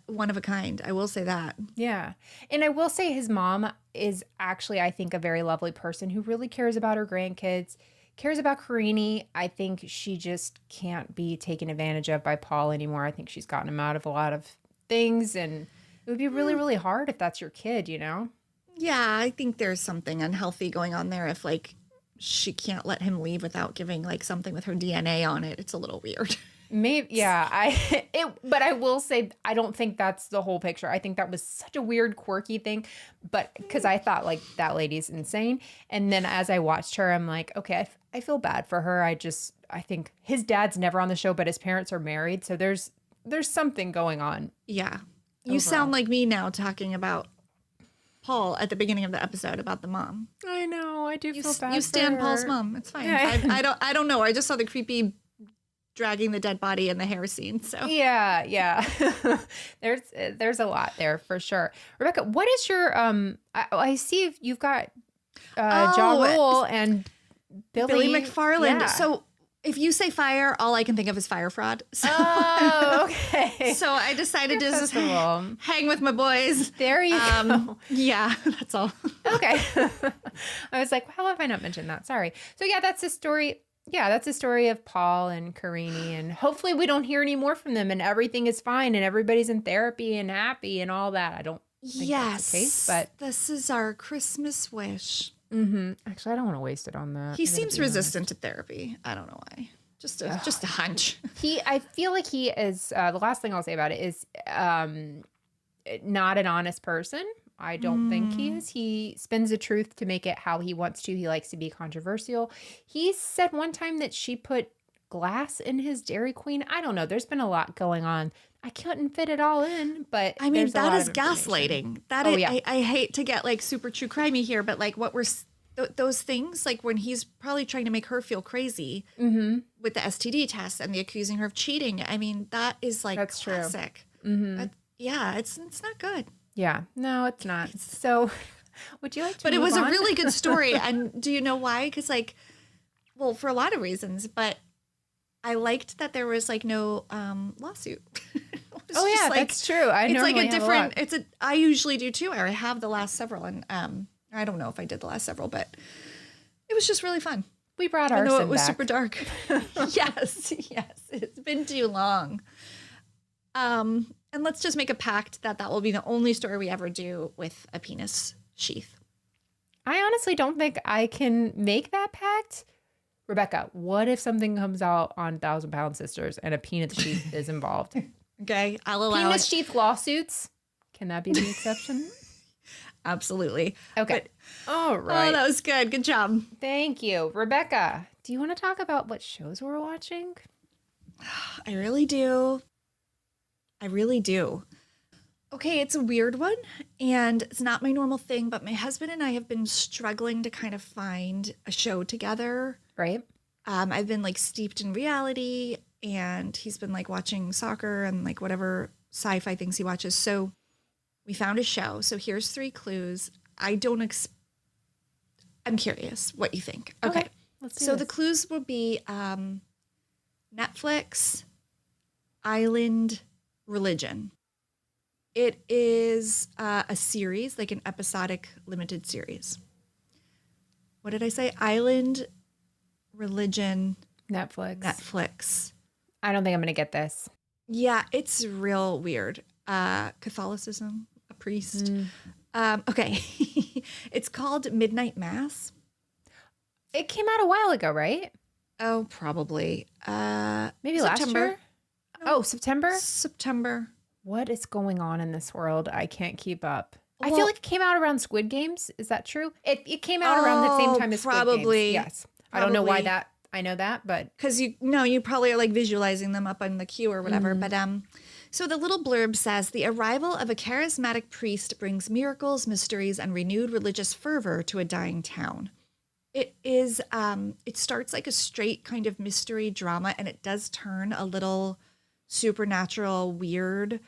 one of a kind. I will say that. Yeah. And I will say his mom is actually, I think, a very lovely person who really cares about her grandkids, cares about Karini. I think she just can't be taken advantage of by Paul anymore. I think she's gotten him out of a lot of things. And It would be really, really hard if that's your kid, you know? Yeah, I think there's something unhealthy going on there if like she can't let him leave without giving like something with her DNA on it. It's a little weird. Maybe, yeah. But I will say, I don't think that's the whole picture. I think that was such a weird, quirky thing, but because I thought like that lady's insane. And then as I watched her, I'm like, okay, I feel bad for her. I think his dad's never on the show, but his parents are married, so there's something going on. Yeah, you sound like me now talking about Paul at the beginning of the episode about the mom. I know. I do feel bad. You stand Paul's mom. It's fine. Yeah. I don't know. I just saw the creepy dragging the dead body in the hair scene. So yeah. there's a lot there for sure. Rebekah, what is your I see you've got Ja Rule and Billy McFarland. Yeah. So if you say fire, all I can think of is fire fraud. So, okay. So I decided to just hang with my boys. There you go. Yeah, that's all. Okay. I was like, how have I not mentioned that? Sorry. So yeah, that's the story. Yeah, that's the story of Paul and Karini, and hopefully we don't hear any more from them and everything is fine and everybody's in therapy and happy and all that. I don't think that's the case, but this is our Christmas wish. Mm-hmm. Actually, I don't want to waste it on that. He seems resistant to therapy. I don't know why. Just a hunch. I feel like he is. The last thing I'll say about it is not an honest person. I don't think he is. He spins the truth to make it how he wants to. He likes to be controversial. He said one time that she put glass in his Dairy Queen. I don't know. There's been a lot going on. I couldn't fit it all in, but I mean, that is gaslighting. That is, yeah. I hate to get like super true crimey here, but like what those things, like when he's probably trying to make her feel crazy with the STD test and the accusing her of cheating. I mean, that is like that's classic. True. Mm-hmm. Yeah, it's not good. Yeah, no, it's not. So would you like to But it move was on? a really good story. And do you know why? Because like, well, for a lot of reasons, but I liked that there was like no lawsuit. Oh yeah, like, that's true. I it's like a different. It's I usually do too. I have the last several, and I don't know if I did the last several, but it was just really fun. We brought arson back. It was super dark. yes, it's been too long. And let's just make a pact that will be the only story we ever do with a penis sheath. I honestly don't think I can make that pact. Rebekah, what if something comes out on 1,000 Pound Sisters and a penis sheath is involved? Okay, I'll allow penis sheath lawsuits. Can that be the exception? Absolutely. Okay. All right. Oh, that was good. Good job. Thank you. Rebekah, do you want to talk about what shows we're watching? I really do. Okay, it's a weird one, and it's not my normal thing, but my husband and I have been struggling to kind of find a show together. Right. I've been like steeped in reality, and he's been like watching soccer and like whatever sci-fi things he watches. So we found a show. So here's 3 clues. I'm curious what you think. Okay. Let's do so this. the clues will be Netflix, Island, Religion. It is a series, like an episodic limited series. What did I say? Island, Religion, Netflix. I don't think I'm going to get this. Yeah, it's real weird. Catholicism, a priest. Okay. It's called Midnight Mass. It came out a while ago, right? Oh, probably. Maybe last year? No. Oh, September? What is going on in this world? I can't keep up. Well, I feel like it came out around Squid Games. Is that true? It came out around the same time as Squid Games. Yes. Probably. I don't know why I know that, but because you probably are like visualizing them up on the queue or whatever. But so the little blurb says the arrival of a charismatic priest brings miracles, mysteries, and renewed religious fervor to a dying town. It is. It starts like a straight kind of mystery drama, and it does turn a little supernatural, weird.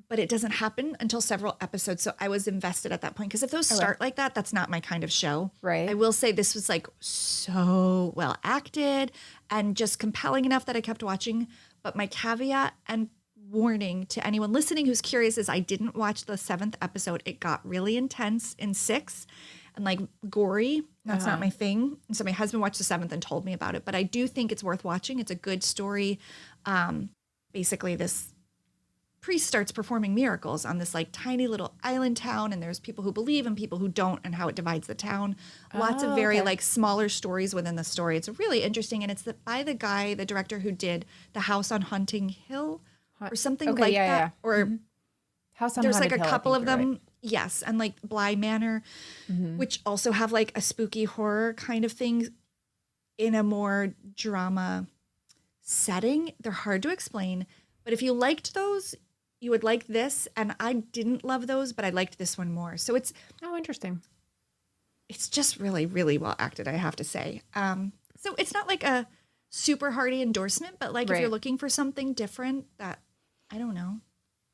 But it doesn't happen until several episodes. So I was invested at that point. Because if those start like that, that's not my kind of show. Right. I will say this was like so well acted and just compelling enough that I kept watching. But my caveat and warning to anyone listening who's curious is I didn't watch the 7th episode. It got really intense in 6 and like gory. That's not my thing. And so my husband watched the 7th and told me about it. But I do think it's worth watching. It's a good story. Basically this priest starts performing miracles on this like tiny little island town, and there's people who believe and people who don't, and how it divides the town. Lots of very like smaller stories within the story. It's really interesting, and it's by the guy, the director who did The House on Haunting Hill or something like that. Yeah. Or House on there's Haunted like a Hill, couple of them. Right. Yes, and like Bly Manor, which also have like a spooky horror kind of thing in a more drama setting. They're hard to explain, but if you liked those, you would like this. And I didn't love those, but I liked this one more. So it's interesting. It's just really, really well acted, I have to say. So it's not like a super hearty endorsement, but like if you're looking for something different, that I don't know,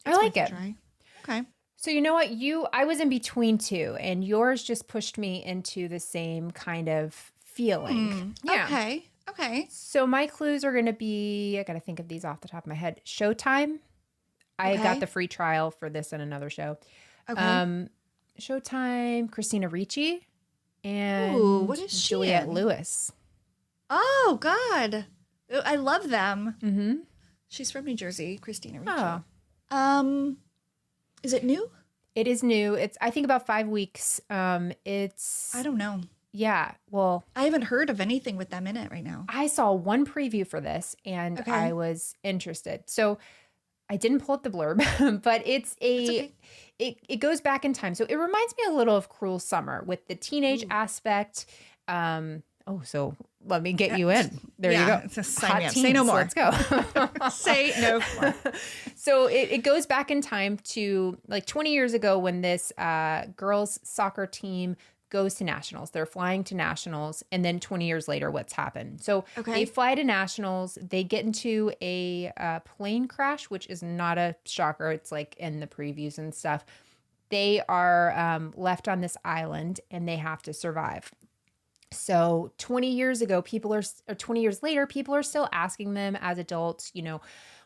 I like it. Try. Okay. So you know what? I was in between two, and yours just pushed me into the same kind of feeling. Yeah. Okay. So my clues are going to be, I got to think of these off the top of my head. Showtime. I got the free trial for this and another show. Okay. Showtime, Christina Ricci, and what is she Juliette in? Lewis. Oh, God. I love them. Mm-hmm. She's from New Jersey, Christina Ricci. Oh. Is it new? It is new. It's, I think, about 5 weeks. I don't know. Yeah. Well, I haven't heard of anything with them in it right now. I saw one preview for this, and I was interested. So I didn't pull up the blurb, but it goes back in time. So it reminds me a little of Cruel Summer with the teenage aspect. So let me get you in. There you go. Sign me up. Say no more. Let's go. Say no more. So it goes back in time to like 20 years ago when this girls soccer team goes to nationals. They're flying to nationals, and then 20 years later, what's happened? So they fly to nationals. They get into a plane crash, which is not a shocker. It's like in the previews and stuff. They are left on this island, and they have to survive. So 20 years ago, 20 years later, people are still asking them as adults,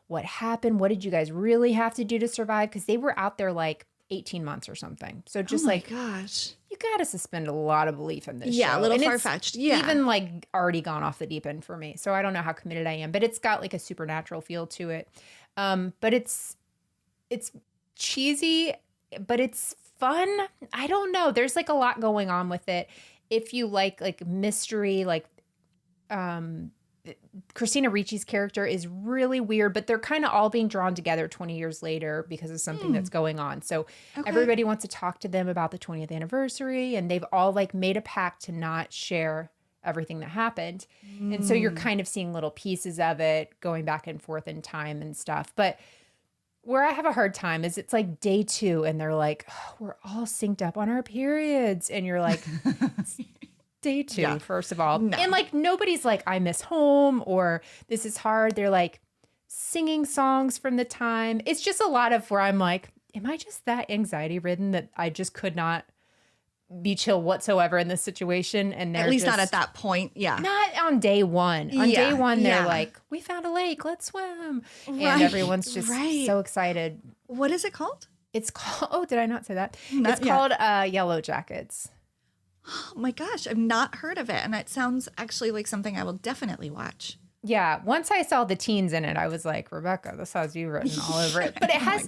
what happened? What did you guys really have to do to survive? Because they were out there like 18 months or something. So just gosh, you got to suspend a lot of belief in this show. Yeah, a little far-fetched. Yeah. Even like already gone off the deep end for me. So I don't know how committed I am, but it's got like a supernatural feel to it. But it's cheesy, but it's fun. I don't know. There's like a lot going on with it. If you like mystery, like Christina Ricci's character is really weird, but they're kind of all being drawn together 20 years later because of something that's going on. So everybody wants to talk to them about the 20th anniversary, and they've all like made a pact to not share everything that happened. And so you're kind of seeing little pieces of it going back and forth in time and stuff. But where I have a hard time is it's like day 2 and they're like, we're all synced up on our periods. And you're like, day 2, first of all. No. And like, nobody's like, I miss home or this is hard. They're like singing songs from the time. It's just a lot of where I'm like, am I just that anxiety ridden that I just could not be chill whatsoever in this situation? And they're at least not at that point. Yeah. Not on day 1. On day 1, they're like, we found a lake, let's swim. And everyone's just so excited. What is it called? It's called, did I not say that? It's called Yellow Jackets. Oh my gosh, I've not heard of it. And it sounds actually like something I will definitely watch. Yeah. Once I saw the teens in it, I was like, Rebekah, this has you written all over it. But it has,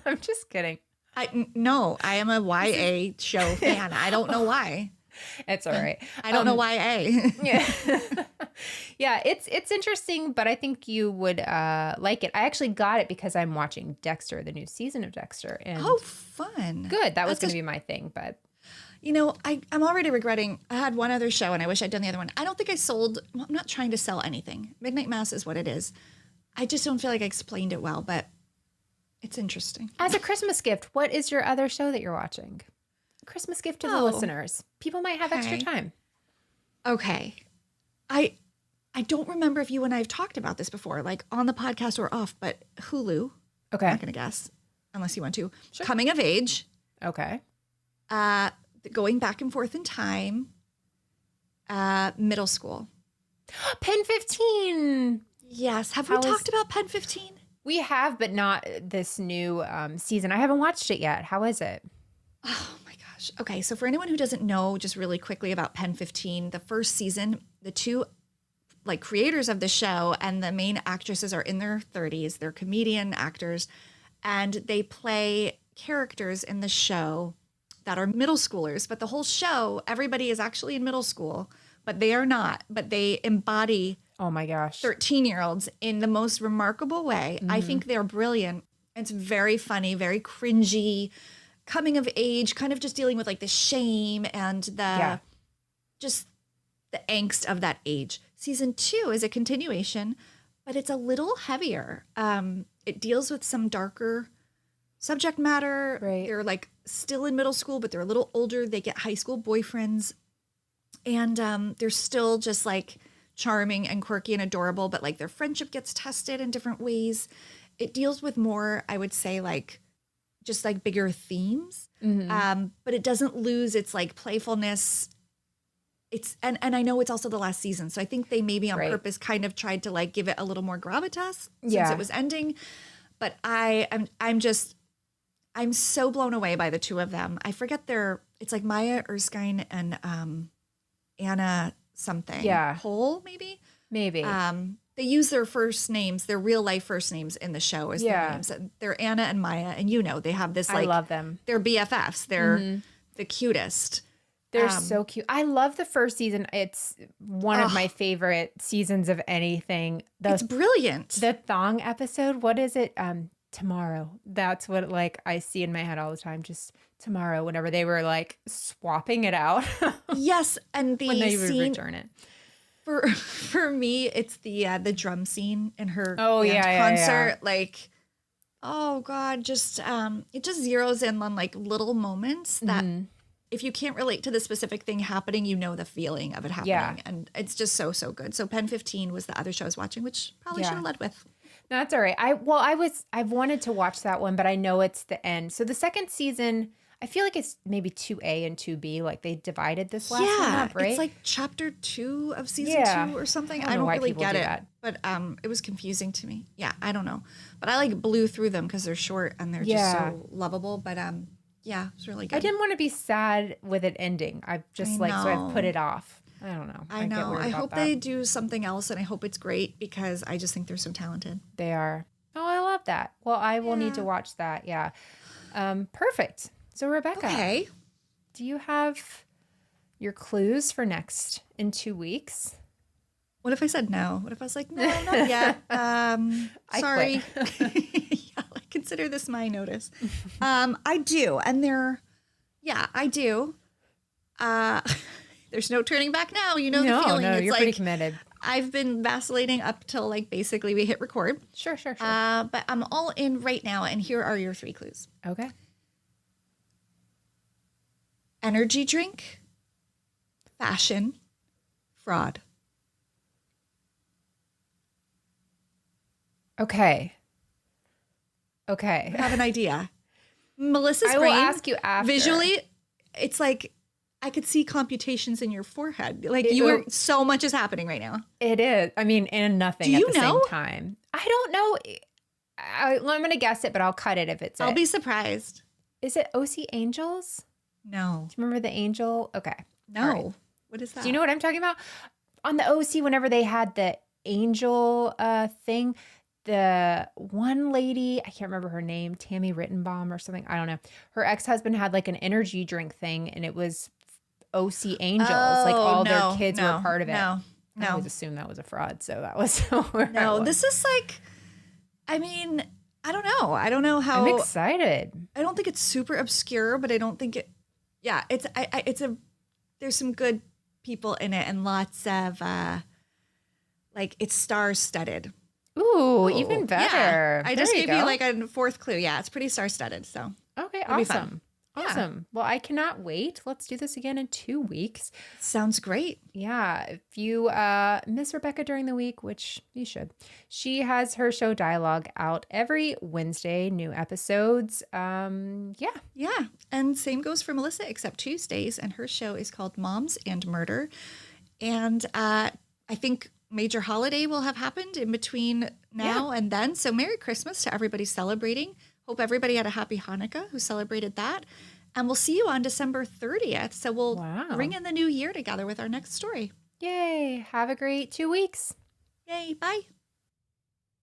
I'm just kidding. No, I am a YA show fan. I don't know why. It's all right. I don't know YA. Yeah, it's interesting, but I think you would like it. I actually got it because I'm watching Dexter, the new season of Dexter. And fun. Good. That was going to be my thing, but. I'm already regretting. I had one other show and I wish I'd done the other one. I don't think I'm not trying to sell anything. Midnight Mass is what it is. I just don't feel like I explained it well, but it's interesting. As a Christmas gift, what is your other show that you're watching? Christmas gift to the listeners. People might have extra time. Okay. I don't remember if you and I have talked about this before, like on the podcast or off, but Hulu. Okay. I'm not going to guess unless you want to. Sure. Coming of Age. Okay. Going back and forth in time. Middle school. Pen 15. Yes. Have we talked about Pen 15? We have, but not this new season. I haven't watched it yet. How is it? Oh my gosh. Okay. So for anyone who doesn't know, just really quickly about Pen 15, the first season, the two creators of the show and the main actresses are in their 30s. They're comedian actors. and they play characters in the show that are middle schoolers. But the whole show, everybody is actually in middle school, but they are not. But they embody, oh my gosh, 13-year-olds in the most remarkable way. I think they're brilliant. It's very funny, very cringy, coming of age, kind of just dealing with like the shame and the just the angst of that age. Season 2 is a continuation, but it's a little heavier. It deals with some darker subject matter. Right. They're like still in middle school, but they're a little older. They get high school boyfriends, and they're still just like charming and quirky and adorable, but like their friendship gets tested in different ways. It deals with more, I would say, like just like bigger themes, but it doesn't lose its like playfulness. It's and I know it's also the last season, so I think they maybe on purpose kind of tried to like give it a little more gravitas since it was ending. But I'm so blown away by the two of them. I forget it's like Maya Erskine and Anna something. Yeah. Cole, maybe. They use their first names, their real life first names in the show as their names. They're Anna and Maya, and they have this like, I love them. They're BFFs. They're the cutest. They're so cute. I love the first season. It's one of my favorite seasons of anything. It's brilliant. The thong episode. What is it? Tomorrow. That's what like I see in my head all the time. Just tomorrow. Whenever they were like swapping it out. Yes, and the when they would scene return it. For me, it's the drum scene in her concert. Yeah. Like, oh God, just it just zeroes in on like little moments that. If you can't relate to the specific thing happening, you know the feeling of it happening. Yeah. And it's just so, so good. So Pen 15 was the other show I was watching, which probably should have led with. No, that's all right. I've wanted to watch that one, but I know it's the end. So the second season, I feel like it's maybe 2A and 2B. Like they divided this last one up, right? It's like chapter 2 of season 2 or something. I don't really get it. But it was confusing to me. Yeah, I don't know. But I like blew through them because they're short and they're just so lovable. But yeah, it's really good. I didn't want to be sad with it ending. I've just so I've put it off. I don't know. I know. I hope they do something else, and I hope it's great because I just think they're so talented. They are. Oh, I love that. Well, I will need to watch that. Yeah. Perfect. So Rebekah, do you have your clues for next in 2 weeks? What if I said no? What if I was like, no, not yet? Sorry. I consider this my notice. I do. And I do. There's no turning back now. You know the feeling. No, it's you're like, pretty committed. I've been vacillating up till like basically we hit record. Sure. But I'm all in right now. And here are your 3 clues. Okay. Energy drink, fashion, fraud. Okay. I have an idea. Melissa's I brain. will ask you after. Visually, it's like I could see computations in your forehead. Like so much is happening right now. It is. I mean, and nothing at the know? same time. I don't know. I'm going to guess it, but I'll cut it if it's I'll be surprised. Is it OC Angels? No. Do you remember the angel? Okay. No. Right. What is that? Do you know what I'm talking about? On the OC, whenever they had the angel thing, the one lady, I can't remember her name, Tammy Rittenbaum or something. I don't know. Her ex-husband had like an energy drink thing, and it was OC Angels. Like all their kids were part of it. No. I always assumed that was a fraud, so that was No, this is like, I mean, I don't know. I don't know how. I'm excited. I don't think it's super obscure, but I don't think it. Yeah, there's some good people in it and lots of like it's star-studded. Ooh, even better. Yeah. I just gave you like a 4th clue. Yeah, it's pretty star-studded. So okay, it'll be awesome. fun. Awesome. Well, I cannot wait. Let's do this again in 2 weeks. Sounds great. Yeah. If you miss Rebekah during the week, which you should, she has her show Dialogue out every Wednesday, new episodes. Yeah. And same goes for Melissa, except Tuesdays. And her show is called Moms and Murder. And I think major holiday will have happened in between now and then. So Merry Christmas to everybody celebrating. Hope everybody had a happy Hanukkah who celebrated that. And we'll see you on December 30th. So we'll ring in the new year together with our next story. Yay. Have a great 2 weeks. Yay. Bye.